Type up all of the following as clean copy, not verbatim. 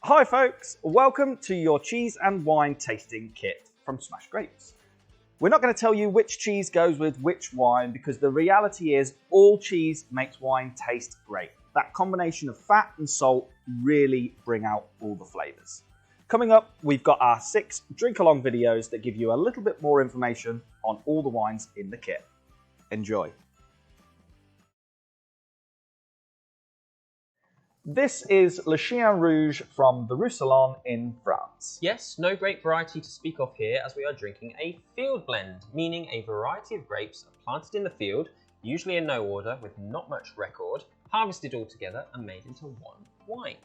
Hi folks, welcome to your cheese and wine tasting kit from Smash Grapes. We're not going to tell you which cheese goes with which wine because the reality is all cheese makes wine taste great. That combination of fat and salt really bring out all the flavours. Coming up, we've got our 6 drink-along videos that give you a little bit more information on all the wines in the kit. Enjoy. This is Le Chien Rouge from the Roussillon in France. Yes, no grape variety to speak of here as we are drinking a field blend, meaning a variety of grapes planted in the field, usually in no order with not much record, harvested all together and made into one wine.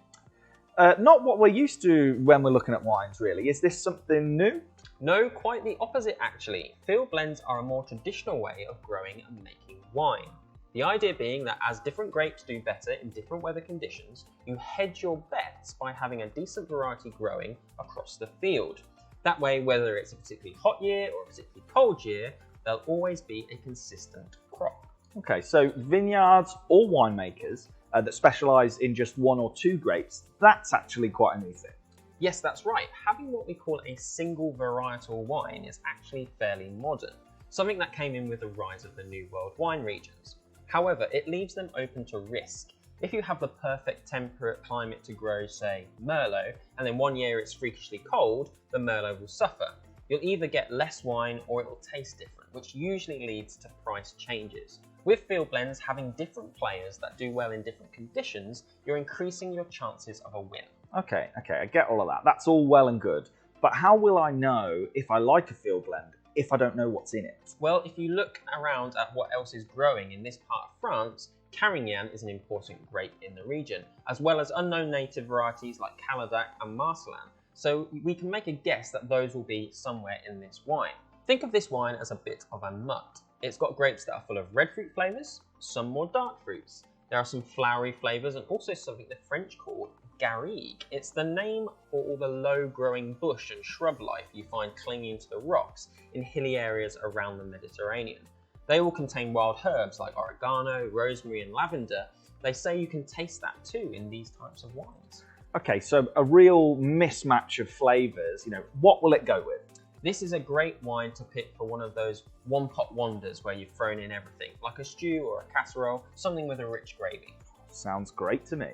Not what we're used to when we're looking at wines, really. Is this something new? No, quite the opposite actually. Field blends are a more traditional way of growing and making wine. The idea being that as different grapes do better in different weather conditions, you hedge your bets by having a decent variety growing across the field. That way, whether it's a particularly hot year or a particularly cold year, there'll always be a consistent crop. Okay, so vineyards or winemakers that specialise in just 1 or 2 grapes, that's actually quite a new thing. Yes, that's right. Having what we call a single varietal wine is actually fairly modern, something that came in with the rise of the New World wine regions. However, it leaves them open to risk. If you have the perfect temperate climate to grow, say, Merlot, and then one year it's freakishly cold, the Merlot will suffer. You'll either get less wine or it will taste different, which usually leads to price changes. With field blends having different players that do well in different conditions, you're increasing your chances of a win. Okay, I get all of that. That's all well and good. But how will I know if I like a field blend if I don't know what's in it? Well, if you look around at what else is growing in this part of France, Carignan is an important grape in the region, as well as unknown native varieties like Calaдаc and Marcelin. So we can make a guess that those will be somewhere in this wine. Think of this wine as a bit of a mutt. It's got grapes that are full of red fruit flavours, some more dark fruits. There are some flowery flavours and also something the French call garrigue. It's the name for all the low-growing bush and shrub life you find clinging to the rocks in hilly areas around the Mediterranean. They all contain wild herbs like oregano, rosemary and lavender. They say you can taste that too in these types of wines. Okay, so a real mismatch of flavours. What will it go with? This is a great wine to pick for one of those one-pot wonders where you've thrown in everything, like a stew or a casserole, something with a rich gravy. Sounds great to me.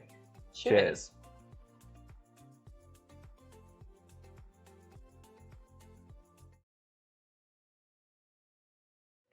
Cheers.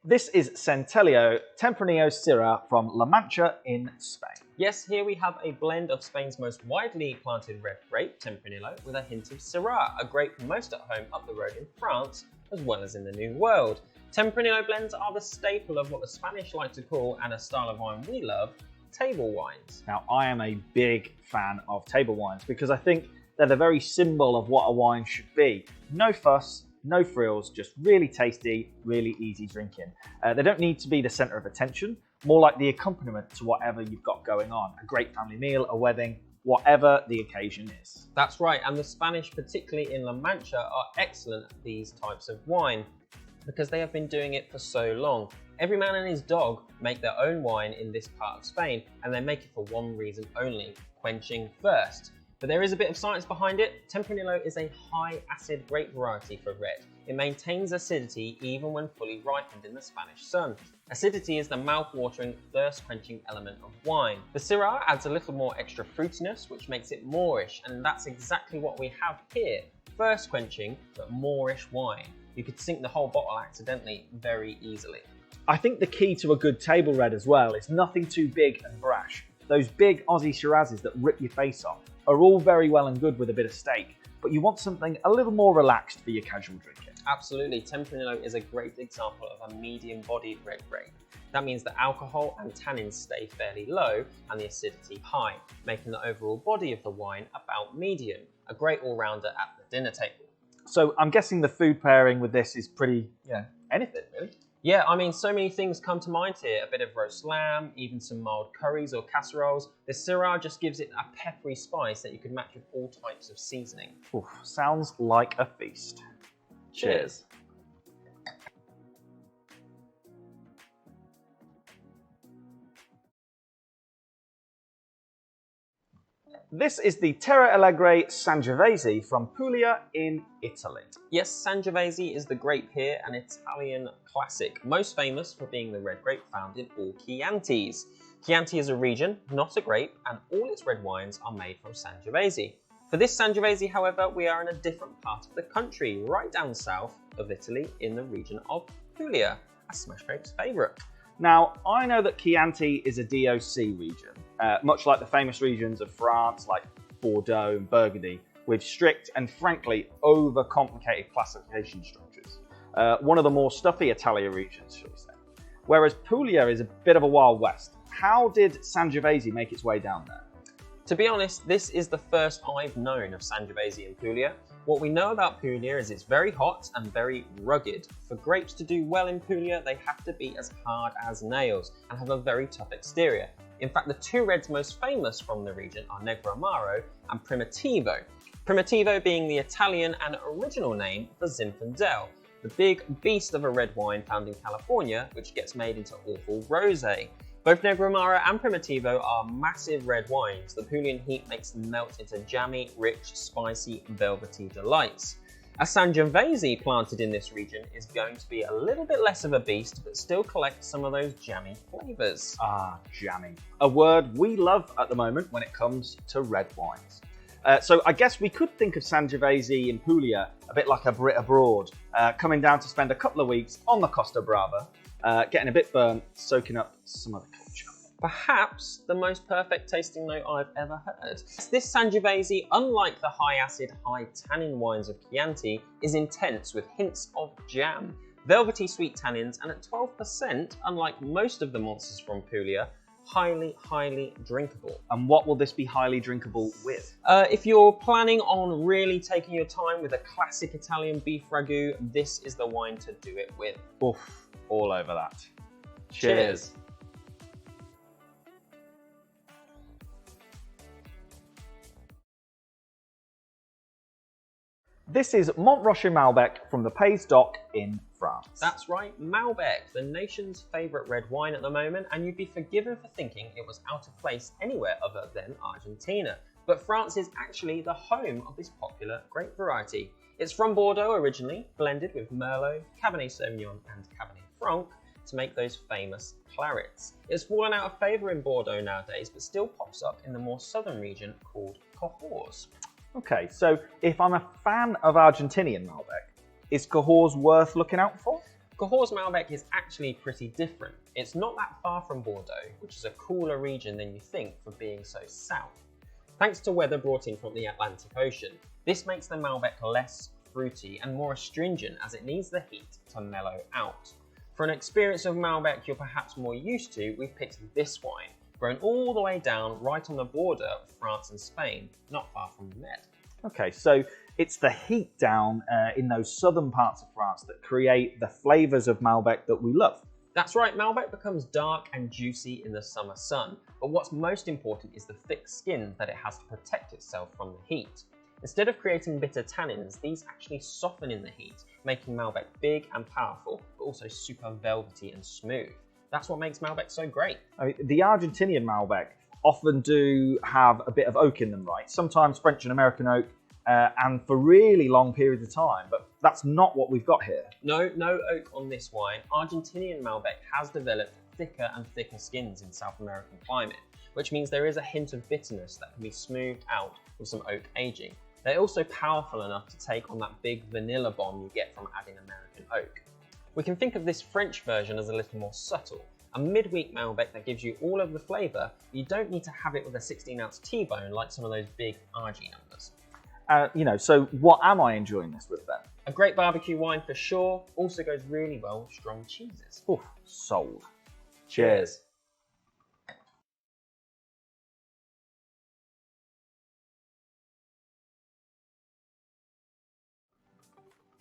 This is Centellio Tempranillo Syrah from La Mancha in Spain. Yes, here we have a blend of Spain's most widely planted red grape, Tempranillo, with a hint of Syrah, a grape most at home up the road in France, as well as in the New World. Tempranillo blends are the staple of what the Spanish like to call, and a style of wine we love, table wines. Now, I am a big fan of table wines because I think they're the very symbol of what a wine should be. No fuss, no frills, just really tasty, really easy drinking. They don't need to be the centre of attention, more like the accompaniment to whatever you've got going on. A great family meal, a wedding, whatever the occasion is. That's right, and the Spanish, particularly in La Mancha, are excellent at these types of wine because they have been doing it for so long. Every man and his dog make their own wine in this part of Spain, and they make it for one reason only, quenching thirst. But there is a bit of science behind it. Tempranillo is a high acid grape variety for red. It maintains acidity even when fully ripened in the Spanish sun. Acidity is the mouth-watering, thirst-quenching element of wine. The Syrah adds a little more extra fruitiness, which makes it moreish, and that's exactly what we have here. Thirst-quenching, but moreish wine. You could sink the whole bottle accidentally very easily. I think the key to a good table red as well is nothing too big and brash. Those big Aussie Shirazes that rip your face off are all very well and good with a bit of steak, but you want something a little more relaxed for your casual drinking. Absolutely, Tempranillo is a great example of a medium-bodied red grape. That means the alcohol and tannins stay fairly low and the acidity high, making the overall body of the wine about medium, a great all-rounder at the dinner table. So I'm guessing the food pairing with this is pretty, anything really. Yeah, I mean, so many things come to mind here. A bit of roast lamb, even some mild curries or casseroles. The Syrah just gives it a peppery spice that you could match with all types of seasoning. Oof, sounds like a feast. Cheers. This is the Terra Allegre Sangiovese from Puglia in Italy. Yes, Sangiovese is the grape here, an Italian classic, most famous for being the red grape found in all Chiantis. Chianti is a region, not a grape, and all its red wines are made from Sangiovese. For this Sangiovese, however, we are in a different part of the country, right down south of Italy in the region of Puglia, a Smash Grape's favourite. Now, I know that Chianti is a DOC region, much like the famous regions of France like Bordeaux and Burgundy, with strict and frankly overcomplicated classification structures. One of the more stuffy Italia regions, shall we say. Whereas Puglia is a bit of a Wild West. How did Sangiovese make its way down there? To be honest, this is the first I've known of Sangiovese in Puglia. What we know about Puglia is it's very hot and very rugged. For grapes to do well in Puglia, they have to be as hard as nails and have a very tough exterior. In fact, the two reds most famous from the region are Negro Amaro and Primitivo. Primitivo being the Italian and original name for Zinfandel, the big beast of a red wine found in California, which gets made into awful rosé. Both Negro Amaro and Primitivo are massive red wines. The Puglian heat makes them melt into jammy, rich, spicy, velvety delights. A Sangiovese planted in this region is going to be a little bit less of a beast, but still collect some of those jammy flavours. Ah, jammy. A word we love at the moment when it comes to red wines. So I guess we could think of Sangiovese in Puglia a bit like a Brit abroad, coming down to spend a couple of weeks on the Costa Brava, getting a bit burnt, soaking up some of the culture. Perhaps the most perfect tasting note I've ever heard. This Sangiovese, unlike the high acid, high tannin wines of Chianti, is intense with hints of jam, velvety sweet tannins, and at 12%, unlike most of the monsters from Puglia, highly, highly drinkable. And what will this be highly drinkable with? If you're planning on really taking your time with a classic Italian beef ragu, this is the wine to do it with. Oof, all over that. Cheers. This is Montrocher Malbec from the Pays d'Oc in France. That's right, Malbec, the nation's favourite red wine at the moment, and you'd be forgiven for thinking it was out of place anywhere other than Argentina. But France is actually the home of this popular grape variety. It's from Bordeaux originally, blended with Merlot, Cabernet Sauvignon and Cabernet Franc to make those famous clarets. It's fallen out of favour in Bordeaux nowadays, but still pops up in the more southern region called Cahors. Okay, so if I'm a fan of Argentinian Malbec, is Cahors worth looking out for? Cahors Malbec is actually pretty different. It's not that far from Bordeaux, which is a cooler region than you think for being so south. Thanks to weather brought in from the Atlantic Ocean, this makes the Malbec less fruity and more astringent as it needs the heat to mellow out. For an experience of Malbec you're perhaps more used to, we've picked this wine, grown all the way down right on the border of France and Spain, not far from the Med. Okay, so it's the heat down in those southern parts of France that create the flavours of Malbec that we love. That's right, Malbec becomes dark and juicy in the summer sun, but what's most important is the thick skin that it has to protect itself from the heat. Instead of creating bitter tannins, these actually soften in the heat, making Malbec big and powerful, but also super velvety and smooth. That's what makes Malbec so great. I mean, the Argentinian Malbec often do have a bit of oak in them, right? Sometimes French and American oak, and for really long periods of time, but that's not what we've got here. No oak on this wine. Argentinian Malbec has developed thicker and thicker skins in South American climate, which means there is a hint of bitterness that can be smoothed out with some oak aging. They're also powerful enough to take on that big vanilla bomb you get from adding American oak. We can think of this French version as a little more subtle, a midweek Malbec that gives you all of the flavour, but you don't need to have it with a 16-ounce T-bone like some of those big RG numbers. So what am I enjoying this with then? A great barbecue wine for sure, also goes really well with strong cheeses. Oof, sold. Cheers.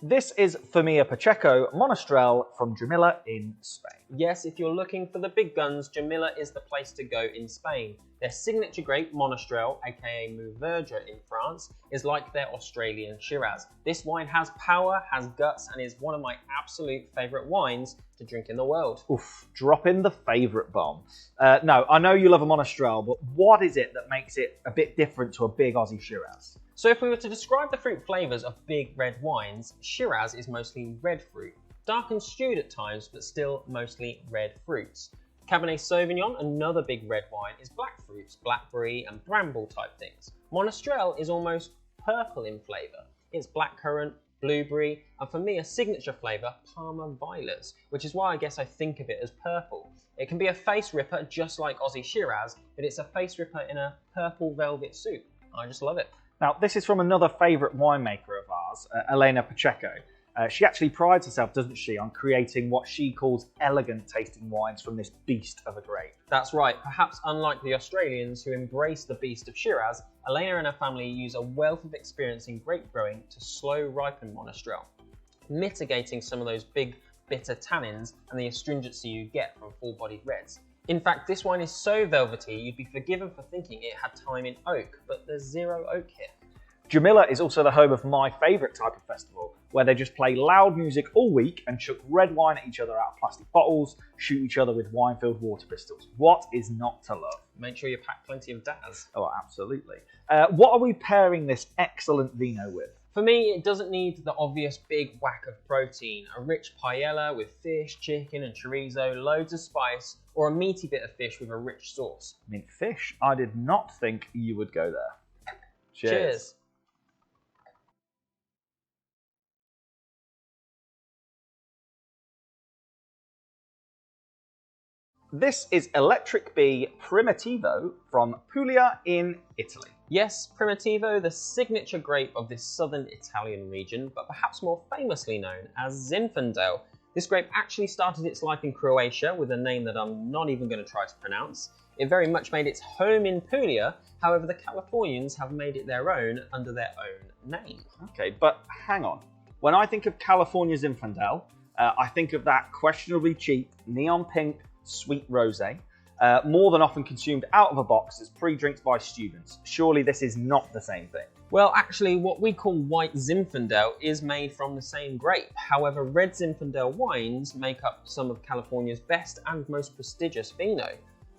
This is Familia Pacheco Monastrell from Jumilla in Spain. Yes, if you're looking for the big guns, Jumilla is the place to go in Spain. Their signature grape, Monastrell, aka Mourvedre in France, is like their Australian Shiraz. This wine has power, has guts, and is one of my absolute favourite wines to drink in the world. Oof, drop in the favourite bomb. No, I know you love a Monastrell, but what is it that makes it a bit different to a big Aussie Shiraz? So if we were to describe the fruit flavours of big red wines, Shiraz is mostly red fruit. Dark and stewed at times, but still mostly red fruits. Cabernet Sauvignon, another big red wine, is black fruits, blackberry and bramble type things. Monastrell is almost purple in flavour. It's blackcurrant, blueberry, and for me a signature flavour, Parma violets, which is why I guess I think of it as purple. It can be a face ripper just like Aussie Shiraz, but it's a face ripper in a purple velvet suit. I just love it. Now, this is from another favourite winemaker of ours, Elena Pacheco. She actually prides herself, doesn't she, on creating what she calls elegant tasting wines from this beast of a grape. That's right. Perhaps unlike the Australians who embrace the beast of Shiraz, Elena and her family use a wealth of experience in grape growing to slow ripen Monastrell, mitigating some of those big bitter tannins and the astringency you get from full-bodied reds. In fact, this wine is so velvety, you'd be forgiven for thinking it had time in oak, but there's zero oak here. Jumilla is also the home of my favourite type of festival, where they just play loud music all week and chuck red wine at each other out of plastic bottles, shoot each other with wine-filled water pistols. What is not to love? Make sure you pack plenty of Daz. Oh, absolutely. What are we pairing this excellent vino with? For me, it doesn't need the obvious big whack of protein. A rich paella with fish, chicken and chorizo, loads of spice, or a meaty bit of fish with a rich sauce. I mean, fish? I did not think you would go there. Cheers. This is Electric Bee Primitivo from Puglia in Italy. Yes, Primitivo, the signature grape of this southern Italian region, but perhaps more famously known as Zinfandel. This grape actually started its life in Croatia with a name that I'm not even going to try to pronounce. It very much made its home in Puglia, however the Californians have made it their own under their own name. Okay, but hang on. When I think of California Zinfandel, I think of that questionably cheap, neon pink, sweet rosé, more than often consumed out of a box as pre-drinks by students. Surely this is not the same thing. Well, actually, what we call white Zinfandel is made from the same grape. However, red Zinfandel wines make up some of California's best and most prestigious vino.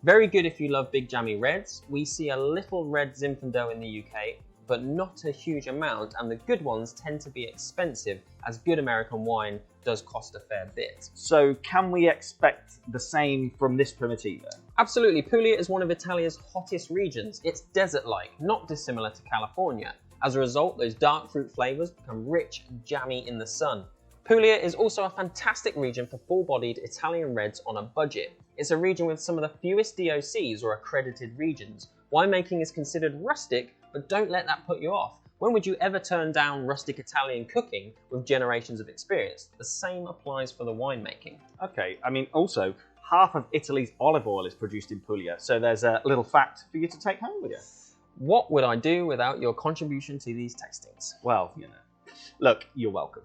Very good if you love big jammy reds. We see a little red Zinfandel in the UK, but not a huge amount, and the good ones tend to be expensive, as good American wine does cost a fair bit. So can we expect the same from this Primitivo? Absolutely. Puglia is one of Italia's hottest regions. It's desert-like, not dissimilar to California. As a result, those dark fruit flavours become rich and jammy in the sun. Puglia is also a fantastic region for full-bodied Italian reds on a budget. It's a region with some of the fewest DOCs or accredited regions. Winemaking is considered rustic, but don't let that put you off. When would you ever turn down rustic Italian cooking with generations of experience? The same applies for the winemaking. Okay, I mean, also, half of Italy's olive oil is produced in Puglia, so there's a little fact for you to take home with you. What would I do without your contribution to these tastings? Well, you know, look, you're welcome.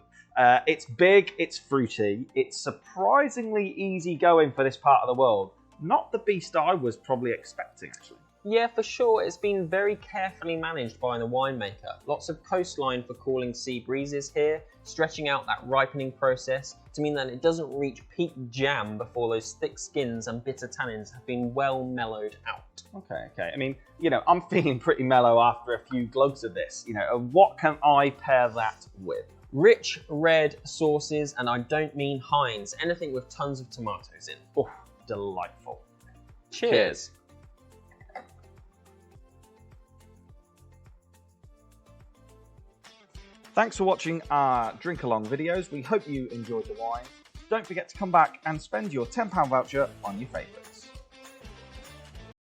It's big, it's fruity, it's surprisingly easy going for this part of the world. Not the beast I was probably expecting, actually. Yeah, for sure. It's been very carefully managed by the winemaker. Lots of coastline for cooling sea breezes here, stretching out that ripening process to mean that it doesn't reach peak jam before those thick skins and bitter tannins have been well mellowed out. Okay. I mean, you know, I'm feeling pretty mellow after a few glugs of this. You know, what can I pair that with? Rich red sauces, and I don't mean Heinz, anything with tons of tomatoes in. Oh, delightful. Cheers. Thanks for watching our drink along videos. We hope you enjoyed the wine. Don't forget to come back and spend your £10 voucher on your favourites.